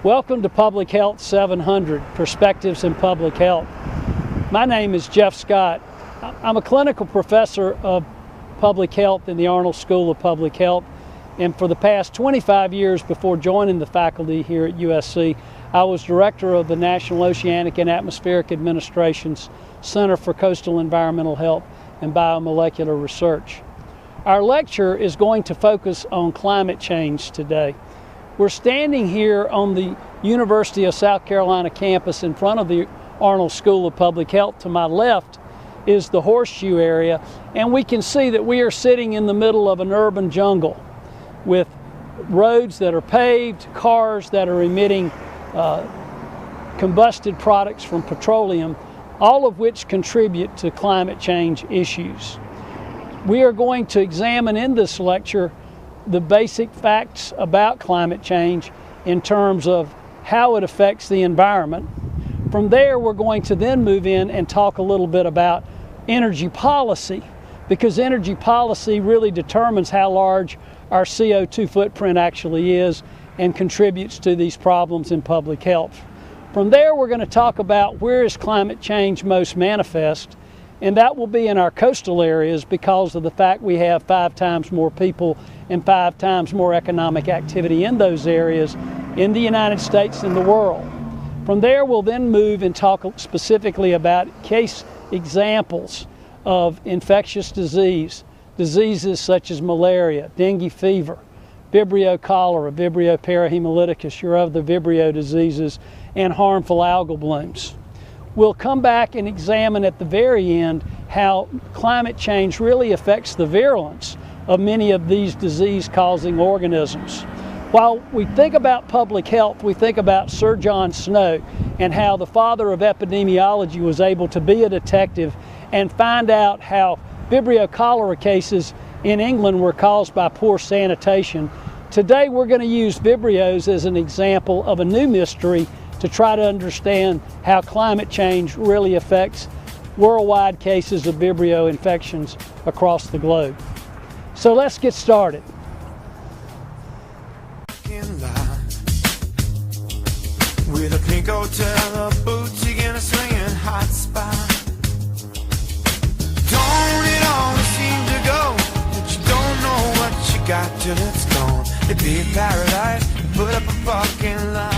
Welcome to Public Health 700, Perspectives in Public Health. My name is Jeff Scott. I'm a clinical professor of public health in the Arnold School of Public Health, and for the past 25 years before joining the faculty here at USC, I was director of the National Oceanic and Atmospheric Administration's Center for Coastal Environmental Health and Biomolecular Research. Our lecture is going to focus on climate change today. We're standing here on the University of South Carolina campus in front of the Arnold School of Public Health. To my left is the Horseshoe area, and we can see that we are sitting in the middle of an urban jungle with roads that are paved, cars that are emitting combusted products from petroleum, all of which contribute to climate change issues. We are going to examine in this lecture the basic facts about climate change in terms of how it affects the environment. From there, we're going to then move in and talk a little bit about energy policy, because energy policy really determines how large our CO2 footprint actually is and contributes to these problems in public health. From there, we're going to talk about where is climate change most manifest, and that will be in our coastal areas because of the fact we have 5 times more people and 5 times more economic activity in those areas in the United States and the world. From there, we'll then move and talk specifically about case examples of infectious diseases such as malaria, dengue fever, Vibrio cholera, Vibrio parahemolyticus, your other Vibrio diseases, and harmful algal blooms. We'll come back and examine at the very end how climate change really affects the virulence of many of these disease-causing organisms. While we think about public health, we think about Sir John Snow and how the father of epidemiology was able to be a detective and find out how Vibrio cholera cases in England were caused by poor sanitation. Today we're going to use Vibrios as an example of a new mystery to try to understand how climate change really affects worldwide cases of Vibrio infections across the globe. So let's get started. With a pink hotel, a boutique, and a swinging hot spot. Don't it always seem to go that you don't know what you got till it's gone? It'd be a paradise, put up a parking lot.